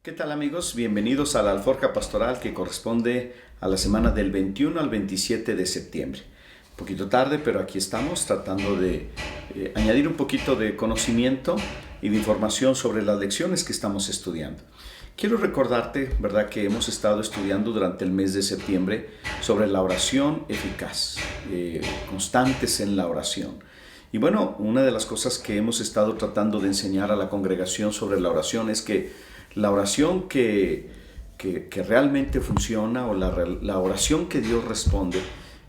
¿Qué tal amigos? Bienvenidos a la Alforja Pastoral que corresponde a la semana del 21 al 27 de septiembre. Un poquito tarde, pero aquí estamos tratando de añadir un poquito de conocimiento y de información sobre las lecciones que estamos estudiando. Quiero recordarte, ¿verdad?, que hemos estado estudiando durante el mes de septiembre sobre la oración eficaz, constantes en la oración. Y bueno, una de las cosas que hemos estado tratando de enseñar a la congregación sobre la oración es que la oración que realmente funciona o la oración que Dios responde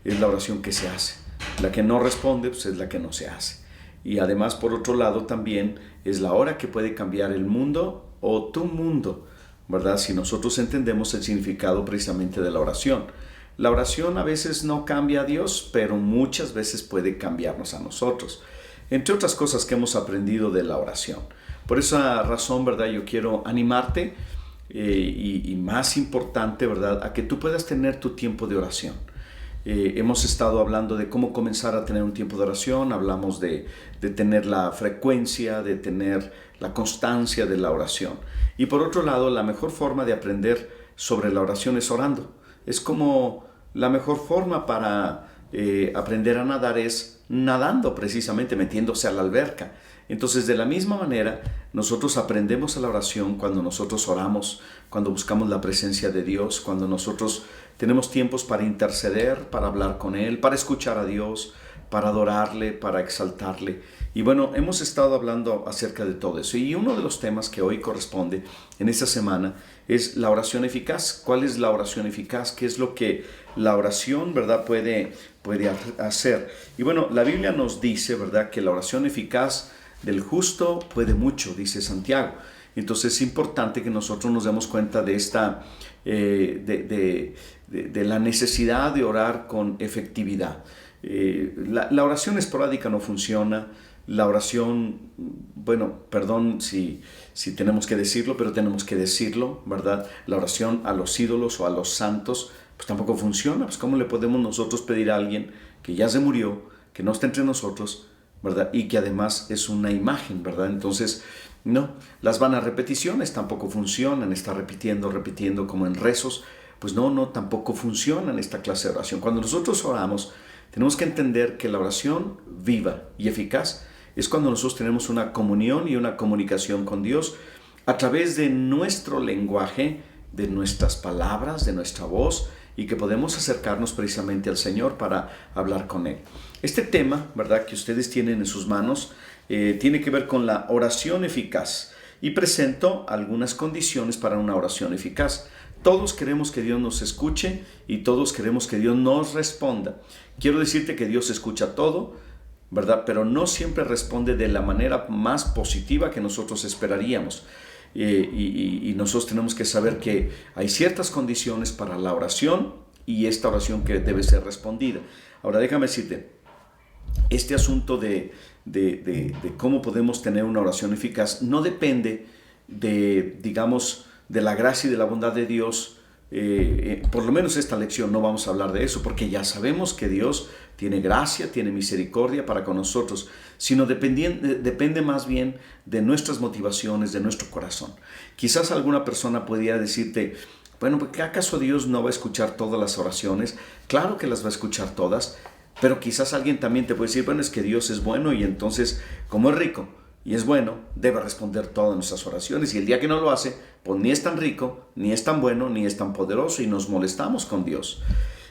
es la oración que se hace. La que no responde pues es la que no se hace. Y además, por otro lado, también es la hora que puede cambiar el mundo o tu mundo, ¿verdad? Si nosotros entendemos el significado precisamente de la oración. La oración a veces no cambia a Dios, pero muchas veces puede cambiarnos a nosotros. Entre otras cosas que hemos aprendido de la oración. Por esa razón, ¿verdad? Yo quiero animarte y más importante, ¿verdad? A que tú puedas tener tu tiempo de oración. Hemos estado hablando de cómo comenzar a tener un tiempo de oración, hablamos de tener la frecuencia, de tener la constancia de la oración. Y por otro lado, la mejor forma de aprender sobre la oración es orando. Es como la mejor forma para aprender a nadar es nadando, precisamente metiéndose a la alberca. Entonces, de la misma manera, nosotros aprendemos a la oración cuando nosotros oramos, cuando buscamos la presencia de Dios, cuando nosotros tenemos tiempos para interceder, para hablar con Él, para escuchar a Dios, para adorarle, para exaltarle. Y bueno, hemos estado hablando acerca de todo eso. Y uno de los temas que hoy corresponde en esta semana es la oración eficaz. ¿Cuál es la oración eficaz? ¿Qué es lo que la oración, verdad, puede hacer? Y bueno, la Biblia nos dice, verdad, que la oración eficaz del justo puede mucho, dice Santiago. Entonces es importante que nosotros nos demos cuenta de esta, de la necesidad de orar con efectividad. La oración esporádica no funciona. La oración, bueno, perdón si tenemos que decirlo, pero tenemos que decirlo, ¿verdad? La oración a los ídolos o a los santos, pues tampoco funciona. Pues ¿cómo le podemos nosotros pedir a alguien que ya se murió, que no está entre nosotros, ¿verdad? Y que además es una imagen, ¿verdad? Entonces, no, las vanas repeticiones tampoco funcionan, está repitiendo como en rezos, pues no, tampoco funciona en esta clase de oración. Cuando nosotros oramos, tenemos que entender que la oración viva y eficaz es cuando nosotros tenemos una comunión y una comunicación con Dios a través de nuestro lenguaje, de nuestras palabras, de nuestra voz, y que podemos acercarnos precisamente al Señor para hablar con Él. Este tema, ¿verdad?, que ustedes tienen en sus manos, tiene que ver con la oración eficaz. Y presento algunas condiciones para una oración eficaz. Todos queremos que Dios nos escuche y todos queremos que Dios nos responda. Quiero decirte que Dios escucha todo, ¿verdad?, pero no siempre responde de la manera más positiva que nosotros esperaríamos. Y nosotros tenemos que saber que hay ciertas condiciones para la oración y esta oración que debe ser respondida. Ahora déjame decirte, este asunto de cómo podemos tener una oración eficaz no depende digamos, de la gracia y de la bondad de Dios. Por lo menos esta lección no vamos a hablar de eso, porque ya sabemos que Dios tiene gracia, tiene misericordia para con nosotros, sino depende más bien de nuestras motivaciones, de nuestro corazón. Quizás alguna persona pudiera decirte, bueno, ¿acaso Dios no va a escuchar todas las oraciones? Claro que las va a escuchar todas, pero quizás alguien también te puede decir, bueno, es que Dios es bueno y entonces, como es rico y es bueno, debe responder todas nuestras oraciones, y el día que no lo hace, pues ni es tan rico, ni es tan bueno, ni es tan poderoso, y nos molestamos con Dios.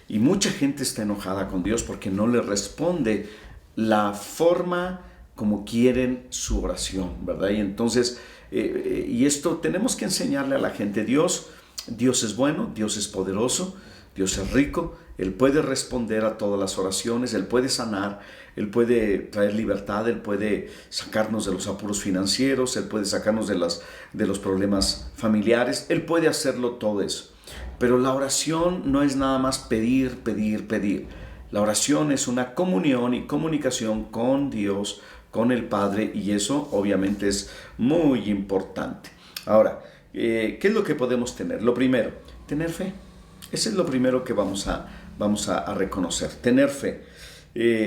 Y mucha gente está enojada con Dios porque no le responde la forma como quieren su oración, ¿verdad? Y entonces, y esto tenemos que enseñarle a la gente. Dios es bueno, Dios es poderoso, Dios es rico, Él puede responder a todas las oraciones, Él puede sanar, Él puede traer libertad, Él puede sacarnos de los apuros financieros, Él puede sacarnos de los problemas familiares, Él puede hacerlo todo eso. Pero la oración no es nada más pedir. La oración es una comunión y comunicación con Dios, con el Padre, y eso obviamente es muy importante. Ahora, ¿qué es lo que podemos tener? Lo primero, tener fe. Ese es lo primero que vamos a reconocer, tener fe.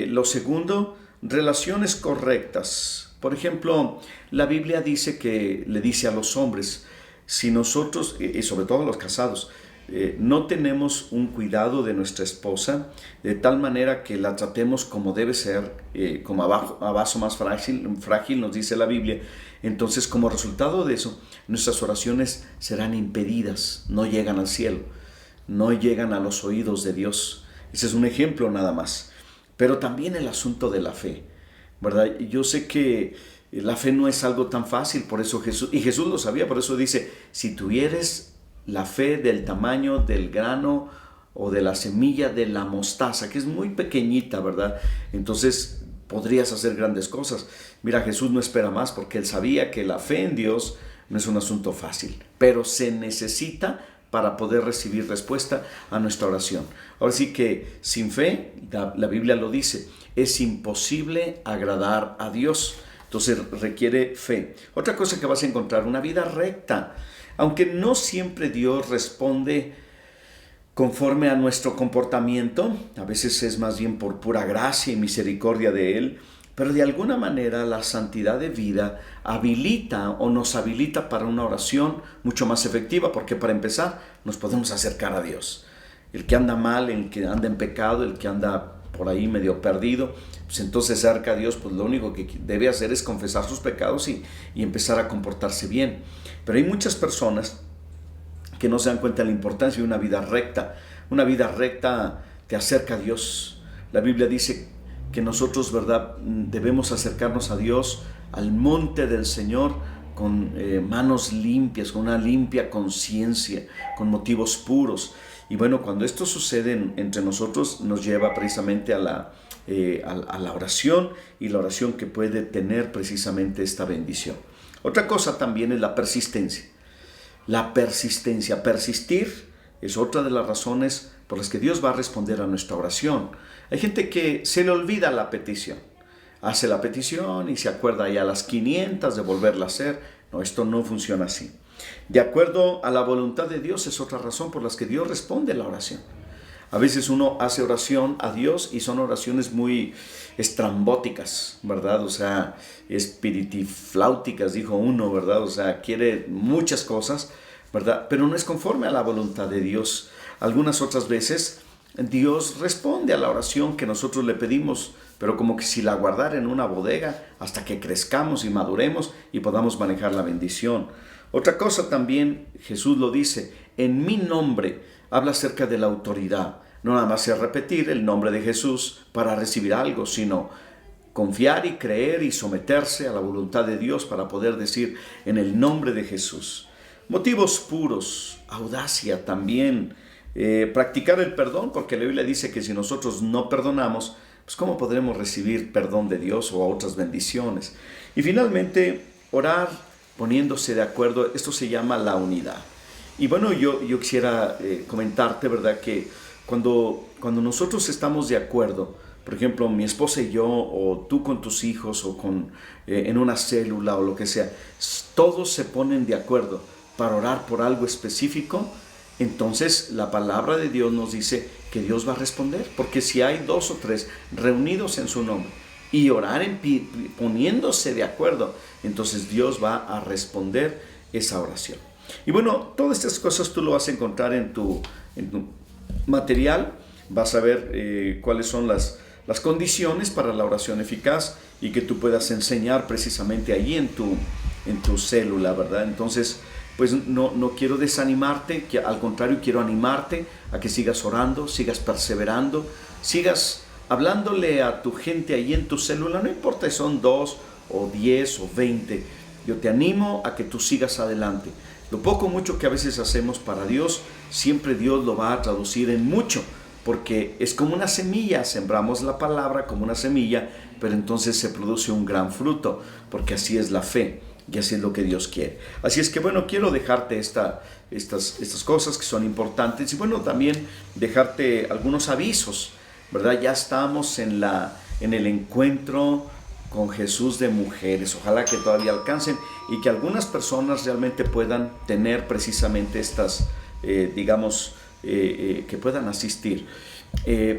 Lo segundo, relaciones correctas. Por ejemplo, la Biblia dice que le dice a los hombres, Si nosotros, y sobre todo los casados, no tenemos un cuidado de nuestra esposa de tal manera que la tratemos como debe ser, como a vaso más frágil, nos dice la Biblia, entonces como resultado de eso, nuestras oraciones serán impedidas, no llegan al cielo, no llegan a los oídos de Dios. Ese es un ejemplo nada más. Pero también el asunto de la fe, ¿verdad? Yo sé que la fe no es algo tan fácil, por eso Jesús lo sabía, por eso dice, si tuvieres la fe del tamaño del grano o de la semilla de la mostaza, que es muy pequeñita, ¿verdad? Entonces podrías hacer grandes cosas. Mira, Jesús no espera más porque él sabía que la fe en Dios no es un asunto fácil, pero se necesita para poder recibir respuesta a nuestra oración. Ahora sí que sin fe, la Biblia lo dice, es imposible agradar a Dios. Entonces requiere fe. Otra cosa que vas a encontrar, una vida recta. Aunque no siempre Dios responde conforme a nuestro comportamiento, a veces es más bien por pura gracia y misericordia de Él, pero de alguna manera la santidad de vida habilita o nos habilita para una oración mucho más efectiva, porque para empezar nos podemos acercar a Dios. El que anda mal, el que anda en pecado, el que anda por ahí medio perdido, pues entonces cerca a Dios, pues lo único que debe hacer es confesar sus pecados y empezar a comportarse bien. Pero hay muchas personas que no se dan cuenta de la importancia de una vida recta. Una vida recta te acerca a Dios. La Biblia dice que nosotros, ¿verdad?, debemos acercarnos a Dios, al monte del Señor, con manos limpias, con una limpia conciencia, con motivos puros. Y bueno, cuando esto sucede entre nosotros, nos lleva precisamente a la oración, y la oración que puede tener precisamente esta bendición. Otra cosa también es la persistencia. La persistencia, persistir es otra de las razones por las que Dios va a responder a nuestra oración. Hay gente que se le olvida la petición. Hace la petición y se acuerda ya a las 500 de volverla a hacer. No, esto no funciona así. De acuerdo a la voluntad de Dios es otra razón por las que Dios responde la oración. A veces uno hace oración a Dios y son oraciones muy estrambóticas, ¿verdad? O sea, espiritifláuticas, dijo uno, ¿verdad? O sea, quiere muchas cosas, ¿verdad? Pero no es conforme a la voluntad de Dios. Algunas otras veces Dios responde a la oración que nosotros le pedimos, pero como que si la guardara en una bodega hasta que crezcamos y maduremos y podamos manejar la bendición. Otra cosa también, Jesús lo dice, en mi nombre, habla acerca de la autoridad. No nada más es repetir el nombre de Jesús para recibir algo, sino confiar y creer y someterse a la voluntad de Dios para poder decir en el nombre de Jesús. Motivos puros, audacia también, practicar el perdón, porque la Biblia dice que si nosotros no perdonamos, pues ¿cómo podremos recibir perdón de Dios o otras bendiciones? Y finalmente, orar poniéndose de acuerdo, esto se llama la unidad. Y bueno, yo quisiera comentarte, ¿verdad?, que cuando nosotros estamos de acuerdo, por ejemplo, mi esposa y yo, o tú con tus hijos, o en una célula o lo que sea, todos se ponen de acuerdo para orar por algo específico, entonces la palabra de Dios nos dice que Dios va a responder, porque si hay 2 o 3 reunidos en su nombre y orar poniéndose de acuerdo, entonces Dios va a responder esa oración. Y bueno, todas estas cosas tú lo vas a encontrar en tu material. Vas a ver cuáles son las condiciones para la oración eficaz y que tú puedas enseñar precisamente allí en tu célula, ¿verdad? Entonces, pues no quiero desanimarte, que al contrario quiero animarte a que sigas orando, sigas perseverando, sigas hablándole a tu gente allí en tu célula, no importa si son 2 o 10 o 20, yo te animo a que tú sigas adelante. Lo poco o mucho que a veces hacemos para Dios, siempre Dios lo va a traducir en mucho, porque es como una semilla, sembramos la palabra como una semilla, pero entonces se produce un gran fruto, porque así es la fe y así es lo que Dios quiere. Así es que bueno, quiero dejarte estas cosas que son importantes y bueno, también dejarte algunos avisos, ¿verdad? Ya estamos en el encuentro con Jesús de mujeres. Ojalá que todavía alcancen y que algunas personas realmente puedan tener precisamente estas, que puedan asistir.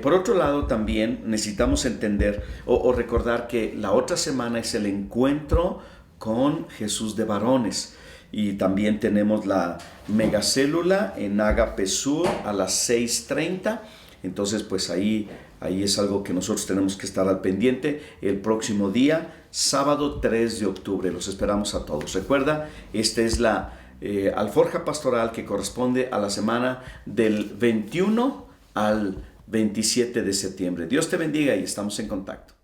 Por otro lado, también necesitamos entender o recordar que la otra semana es el encuentro con Jesús de varones. y también tenemos la megacélula en Agape Sur a las 6:30. Entonces, pues ahí es algo que nosotros tenemos que estar al pendiente el próximo día, sábado 3 de octubre. Los esperamos a todos. Recuerda, esta es la alforja pastoral que corresponde a la semana del 21 al 27 de septiembre. Dios te bendiga y estamos en contacto.